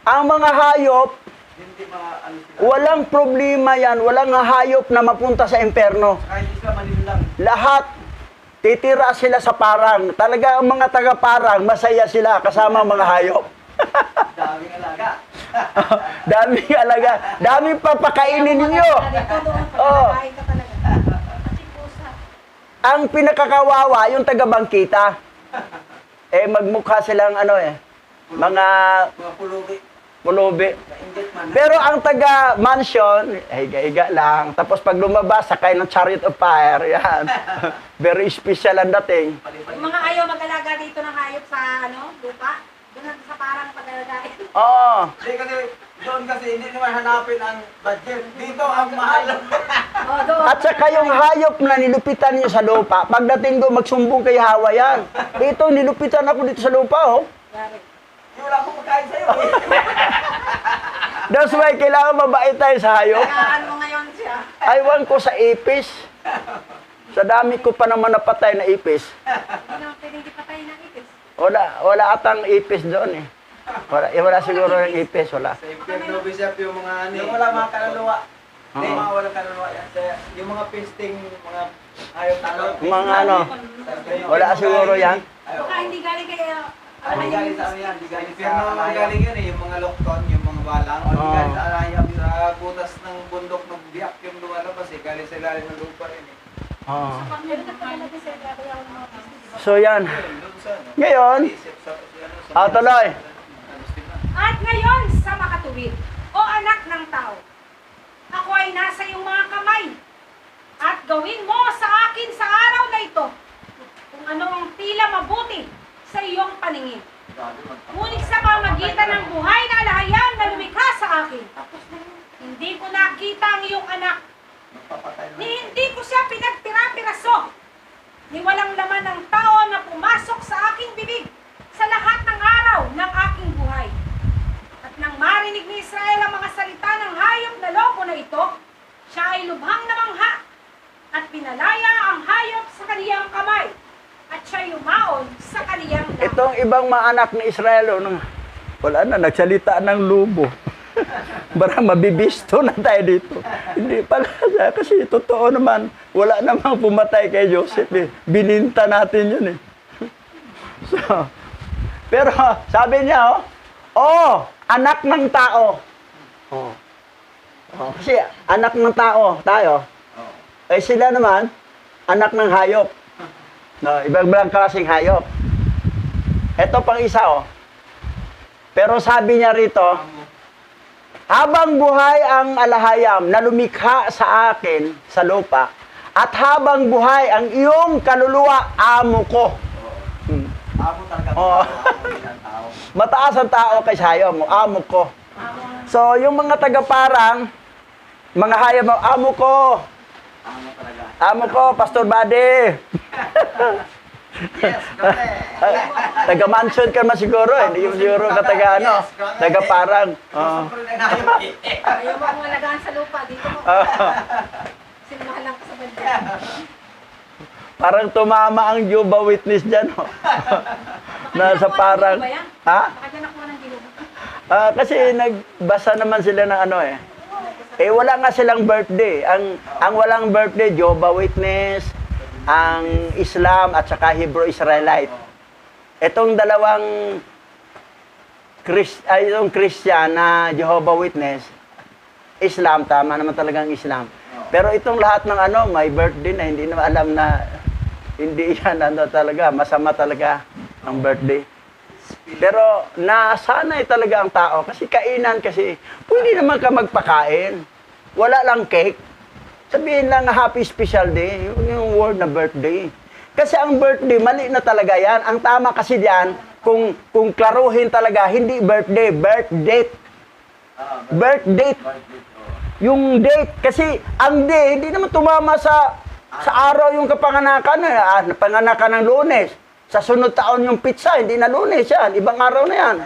Ang mga hayop, Hindi mga ano sila. walang problema yan. Walang hayop na mapunta sa impyerno. Kahit isa manila lang. Lahat, titira sila sa parang. Talaga ang mga taga-parang, masaya sila kasama ang mga hayop. Daming alaga. Daming alaga. Daming papakainin ninyo. Dito doon, Oo. pagkakain ka talaga. Pati pusa. Ang pinakakawawa, yung taga-bangkita. Magmukha silang mga Mga pulubi. pulubi. Nainggit man. Pero ang taga-mansion, higa-higa lang. Tapos pag lumabas, sakay ng chariot of fire. Yan. Very special ang dating. Yung mga ayaw mag-alaga dito ng hayop sa lupa, doon sa parang pag-alagain. Oo. Hindi kasi, doon kasi hindi naman hanapin ang budget. Dito ang mahal. Oh, doon. At saka yung hayop na nilupitan niyo sa lupa, pagdating doon, magsumbong kay Hawa yan. Ito, nilupitan ako dito sa lupa, oh. Yari. Hindi wala akong pagkain sa'yo. That's why kailangan mabait tayo sa hayop. Kayaan mo ngayon siya. Aywan ko sa ipis. Sa dami ko pa naman napatay na ipis. Hindi naman pwedeng di patay ng ipis. Wala atang ipis doon eh. Wala siguro ng ipis, wala. Sa impyerno, Bishop, yung mga ano. Yung wala mga kaluluwa. Hindi, Oo. mga walang kaluluwa yan. Yung mga pisting, mga ayaw talo. Mga wala siguro yan. Baka hindi galing kay... Hindi galing sa ano yan, hindi galing sa impyerno. Galing yun eh, yung mga lokton, yung mga balang. Hindi Oo. galing sa alayam, sa butas ng bundok ng biyak yung lumalabas eh. Galing sa ilalim ng lupa rin eh. Oo. Meron ka talaga sa kaya ng mga business. So yan. Doon sa ano. Ngayon, tuloy. At ngayon sa makatuwid, o anak ng tao, ako ay nasa iyong mga kamay. At gawin mo sa akin sa araw na ito kung ano ang tila mabuti sa iyong paningin. Ngunit sa pamagitan ng buhay na alahayang na lumikha sa akin, hindi ko nakita ang iyong anak, ni hindi ko siya pinagpira-piraso, ni walang laman ng tao na pumasok sa aking bibig sa lahat ng araw ng aking buhay. At nang marinig ni Israel ang mga salita ng hayop na lobo na ito, siya ay lubhang namangha at pinalaya ang hayop sa kaniyang kamay at siya yumaon sa kaniyang dama. Itong ibang mga anak ni Israel, wala na, nagsalita ng lubo. Bara mabibisto na tayo dito. Hindi pala, kasi totoo naman, wala namang pumatay kay Joseph eh. Bininta natin yun eh. So, pero sabi niya, anak ng tao. Kasi anak ng tao, tayo. Eh sila naman, anak ng hayop. No, ibang klaseng hayop. Ito pang isa, Pero sabi niya rito, habang buhay ang alahayam na lumikha sa akin sa lupa, at habang buhay ang iyong kaluluwa, amo ko. Amo talaga. Oo. Amo ng tao. Mataas ang tao kay hayop mo, amo ko. So, yung mga taga-parang, mga hayop mo, amo ko. Amo talaga. Amo ko, Pastor Buddy. Yes, correct. Taga-mansion ka man siguro, hindi yung siguro ka taga-parang. Ayaw mo akong alagaan sa lupa, dito mo. Sinumahal lang ka sa banda. Parang tumama ang Jehovah Witness dyan. Nasa parang, ha? Baka dyan ako ng ginubo. Kasi nagbasa naman sila ng wala nga silang birthday. Ang walang birthday, Jehovah Witness, ang Islam at saka Hebrew Israelite. Itong dalawang itong Christian na Jehovah Witness, Islam, tama naman talagang Islam. Pero itong lahat ng may birthday na hindi na alam na hindi yan talaga, masama talaga ang birthday. Pero nasanay talaga ang tao kasi kainan kasi pwede naman ka magpakain. Wala lang cake. Sabihin lang happy special day, yung word na birthday. Kasi ang birthday, mali na talaga yan. Ang tama kasi diyan, kung klaruhin talaga, hindi birthday, birth date. Birth date. Yung date, kasi ang day, hindi naman tumama sa araw yung kapanganakan. Napanganakan ng Lunes. Sa sunod taon yung pizza, hindi na Lunes yan. Ibang araw na yan.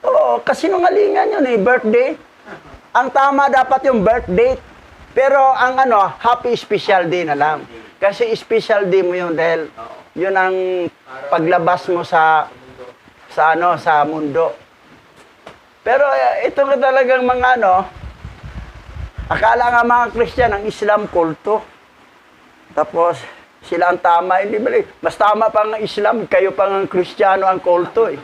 Oo, kasi nungalingan yun birthday. Ang tama dapat yung birth date. Pero ang happy special day na lang. Kasi special day mo yun dahil yun ang paglabas mo sa mundo. Pero ito nga talagang mga ano, akala nga mga Christian, ang Islam kulto. Tapos, sila ang tama. Hindi ba, mas tama pa ang Islam, kayo pa ang Kristiyano ang kulto eh.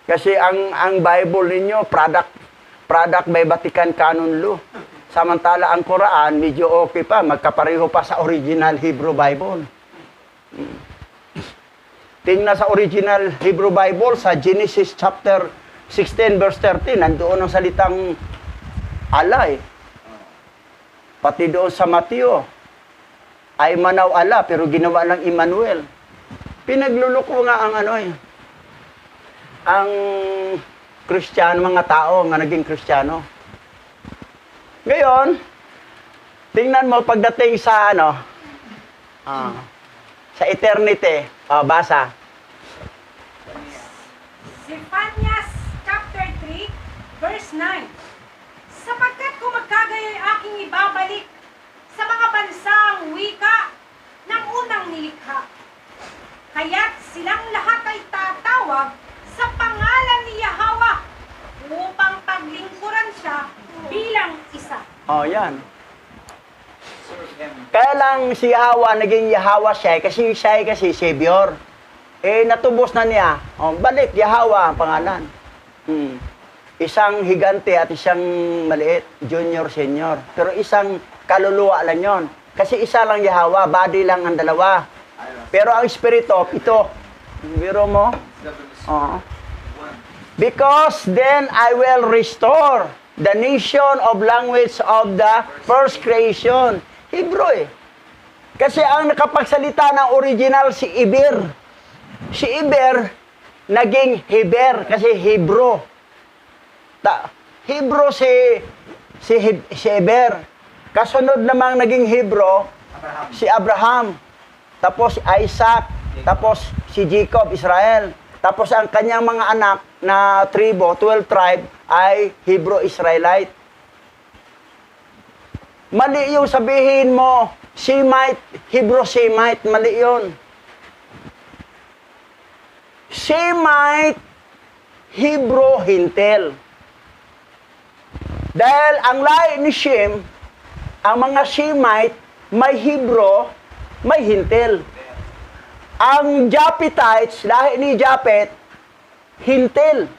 Kasi ang Bible ninyo, product by Vatican Canon Law. Samantala ang Quran, medyo okay pa, magkapareho pa sa original Hebrew Bible. Tingnan sa original Hebrew Bible, sa Genesis chapter 16 verse 13, nandoon ang salitang Allah eh. Pati doon sa Mateo, ay manaw Allah, pero ginawa lang Emmanuel. Pinagluloko nga ang ano eh, ang Kristiyano, mga tao nga naging Kristiyano. Ngayon, tingnan mo pagdating sa ano, sa eternity, basa. Zephaniah chapter 3, verse 9. Sapagkat kung magkagayoy aking ibabalik sa mga bansang wika ng unang nilikha, kaya't silang lahat ay tatawag sa pangalan ni Yahweh upang paglingkuran siya bilang isa. Yan. Kaya lang si Yahweh naging Yahweh siya kasi Savior. Natubos na niya. Balik, Yahweh ang pangalan. Isang higante at isang maliit, junior, senior. Pero isang kaluluwa lang yon. Kasi isa lang Yahweh, body lang ang dalawa. Pero ang Espiritu, ito. Biro mo? Because then I will restore the nation of language of the first creation. Hebrew eh. Kasi ang nakapagsalita ng original si Iber. Si Iber, naging Heber kasi Hebrew. Hebrew si Heber. Kasunod namang naging Hebrew, si Abraham. Tapos si Isaac. Tapos si Jacob, Israel. Tapos ang kanyang mga anak na tribo, 12 tribe, ay Hebrew-Israelite. Mali yung sabihin mo, Semite, Hebrew-Semite, mali yun. Semite, Hebrew-Hintil. Dahil ang lahi ni Shem, ang mga Semite, may Hebrew, may Hintil. Ang Japhethites, lahi ni Japhet, Hintil.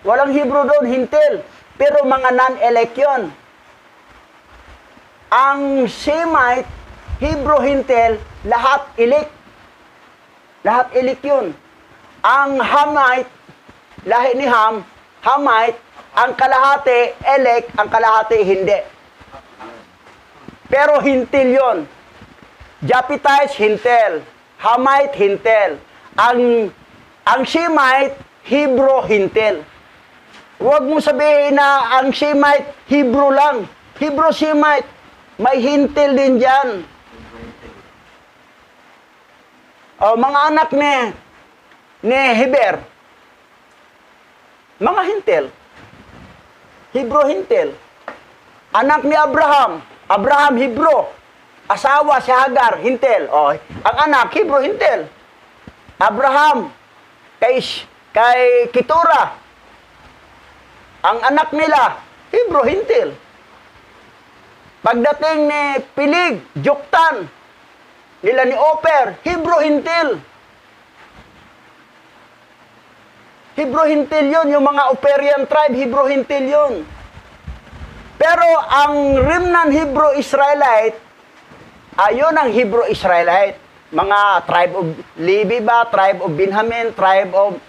Walang Hebrew doon, Hintil. Pero mga non-elect yun. Ang Semite, Hebrew, Hintil, lahat elect. Lahat elect yun. Ang Hamite, lahi ni Hamite, ang kalahati elect, ang kalahati hindi. Pero Hintil yun. Japhethites, Hintil. Hamite, Hintil. Ang Semite, Hebrew, Hintil. Huwag mo sabihin na ang Semite, Hebrew lang. Hebrew, Semite, may Hintil din dyan. Mga anak ni Heber, mga Hintil. Hebrew, Hintil. Anak ni Abraham, Hebrew. Asawa si Hagar, Hintil. Ang anak, Hebrew, Hintil. Abraham, kay Keturah. Ang anak nila, Hebrew, Hintil. Pagdating ni Pilig, Joktan, nila ni Oper, Hebrew, Hintil. Hebrew, Hintil yun. Yung mga Operian tribe, Hebrew, Hintil yun. Pero ang remnant Hebrew Israelite, ayun ang Hebrew Israelite. Mga tribe of Levi ba, tribe of Benjamin, tribe of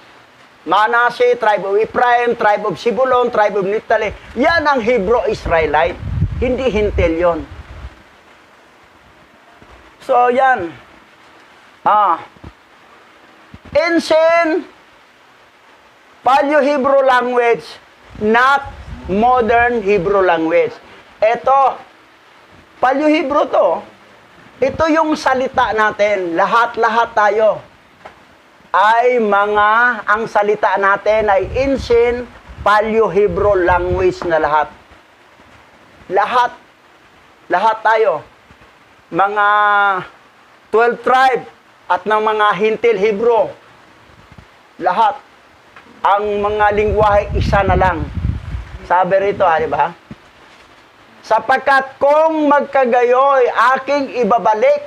Manasseh, tribe of Ephraim, tribe of Zebulon, tribe of Naphtali. Yan ang Hebrew Israelite. Hindi Hintil yun. So, yan. Ancient Paleo-Hebrew language, not modern Hebrew language. Ito, Paleo-Hebrew to. Ito yung salita natin. Lahat-lahat tayo ay ang salita natin ay ancient Paleo-Hebrew language na lahat. Lahat tayo. Mga 12 tribe at ng mga Hintil Hebrew. Lahat. ang mga lingwahe isa na lang. Sabi rito, di ba? Sapagkat kung magkagayoy, aking ibabalik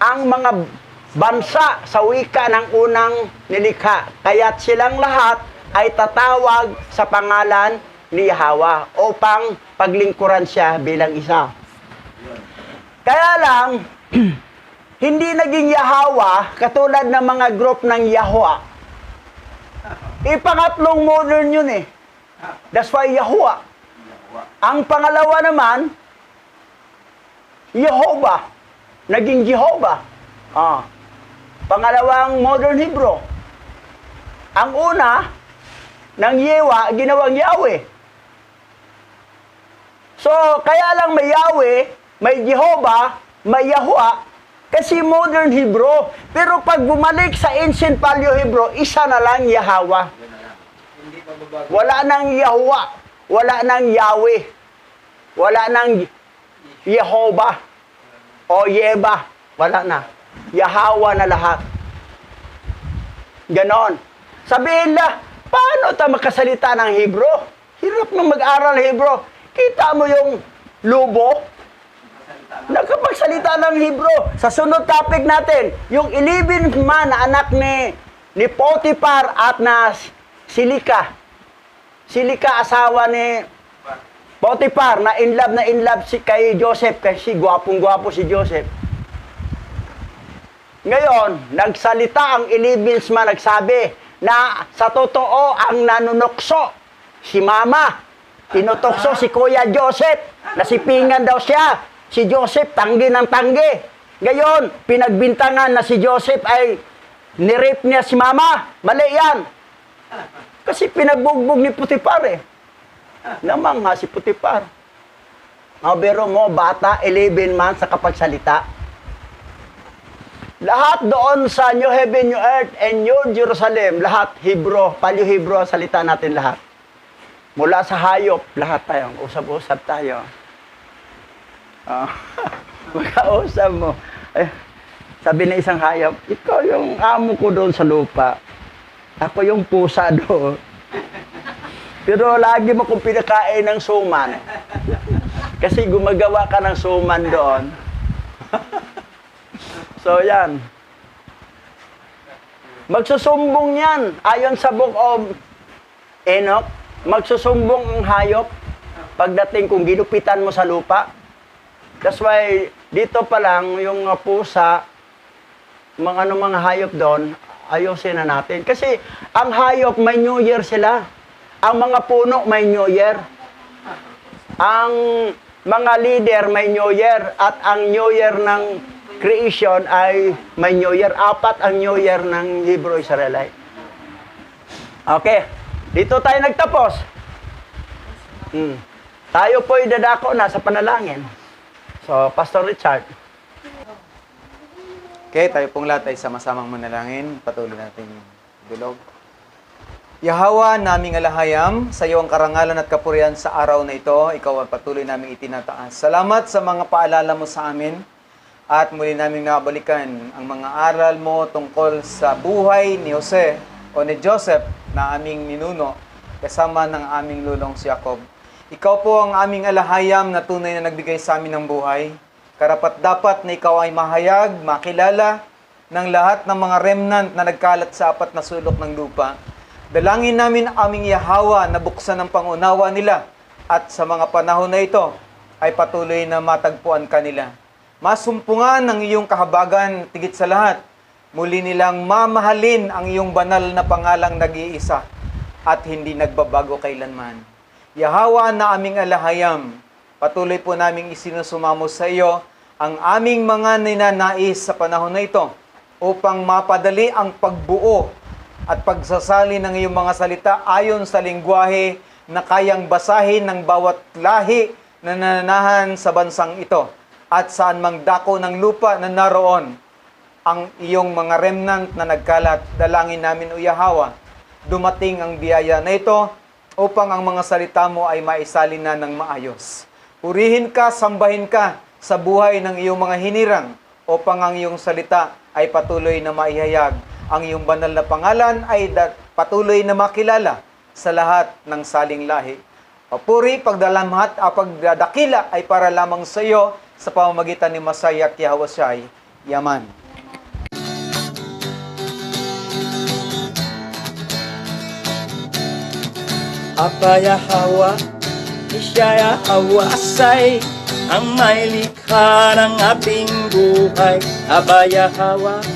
ang mga bansa sa wika ng unang nilikha. Kaya't silang lahat ay tatawag sa pangalan ni Yahweh upang paglingkuran siya bilang isa. Kaya lang, hindi naging Yahweh katulad ng mga group ng Yahweh. Ipangatlong modern yun eh. That's why Yahweh. Ang pangalawa naman, Jehovah. Naging Jehovah. Pangalawang modern Hebrew. Ang una, ng Yewa, ginawang Yahweh. So, kaya lang may Yahweh, may Jehovah, may Yahweh, kasi modern Hebrew. Pero pag bumalik sa ancient Paleo Hebrew, isa na lang Yahweh. Hindi mababago. Wala nang Yahweh, wala nang Yahweh, wala nang Jehovah o Yeba, wala na. Yahweh na lahat. Ganon. Sabihin na, paano tayo makasalita ng Hebrew? Hirap nang mag-aral Hebrew. Kita mo yung lubo? Nakapagsalita ng Hebrew. Sa sunod topic natin, yung 11 man na anak ni Potiphar at na Silika. Silika, asawa ni Potiphar, na in love si kay Joseph, kasi gwapong-gwapo si Joseph. Ngayon, nagsalita ang 11 man, nagsabi na sa totoo ang nanunokso si Mama. Tinutokso si Kuya Joseph, nasipingan daw siya. Si Joseph, tanggi ng tanggi. Ngayon, pinagbintangan na si Joseph ay nirape niya si Mama. Mali yan. Kasi pinabugbog ni Potiphar eh. Namangha si Potiphar. Biro mo, bata, 11 months sa kapagsalita. Lahat doon sa New Heaven, New Earth, and New Jerusalem, lahat Hebrew, Paleo Hebrew ang salita natin lahat. Mula sa hayop, lahat tayo. Usap-usap tayo. Magkausap mo. Eh, sabi na isang hayop, ikaw yung amo ko doon sa lupa. Ako yung pusa doon. Pero lagi mo kong pinakain ng suman. Kasi gumagawa ka ng suman doon. So, yan. Magsusumbong yan. Ayon sa Book of Enoch, magsusumbong ang hayop pagdating kung ginupitan mo sa lupa. That's why, dito pa lang, yung pusa, mga hayop doon, ayusin na natin. Kasi, ang hayop, may New Year sila. Ang mga puno, may New Year. Ang mga leader, may New Year. At ang New Year ng creation ay may New Year. 4 ang New Year ng Hebrew Israelite. Okay. Dito tayo nagtapos. Tayo po'y dadako na sa panalangin. So, Pastor Richard. Okay, tayo pong lahat ay sama-samang manalangin. Patuloy natin yung bilog. Yahweh, naming alahayam, sa iyo ang karangalan at kapurihan sa araw na ito. Ikaw ang patuloy naming itinataas. Salamat sa mga paalala mo sa amin. At muli naming nakabalikan ang mga aral mo tungkol sa buhay ni Jose o ni Joseph na aming ninuno kasama ng aming lulong si Jacob. Ikaw po ang aming alahayam na tunay na nagbigay sa amin ng buhay. Karapat-dapat na ikaw ay mahayag, makilala ng lahat ng mga remnant na nagkalat sa 4 na sulok ng lupa. Dalangin namin aming Yahweh na buksan ang pangunawa nila at sa mga panahon na ito ay patuloy na matagpuan kanila. Masumpungan ang iyong kahabagan tigit sa lahat. Muli nilang mamahalin ang iyong banal na pangalang nag-iisa at hindi nagbabago kailanman. Yahweh na aming alahayam, patuloy po naming isinusumamo sa iyo ang aming mga ninanais sa panahon na ito upang mapadali ang pagbuo at pagsasali ng iyong mga salita ayon sa lingwahe na kayang basahin ng bawat lahi na nananahan sa bansang ito at saan mang dako ng lupa na naroon ang iyong mga remnant na nagkalat. Dalangin namin, O Yahweh, dumating ang biyaya na ito upang ang mga salita mo ay maisalin na ng maayos. Purihin ka, sambahin ka sa buhay ng iyong mga hinirang upang ang iyong salita ay patuloy na maihayag. Ang iyong banal na pangalan ay patuloy na makilala sa lahat ng saling lahi. Papuri, pagdalamhat, pagdadakila ay para lamang sa iyo sa pamamagitan ni Masaya at Yahweh Shai. Yaman. Aba Yahweh, siya Yahweh asay, ang may likha ng ating buhay. Aba Yahweh,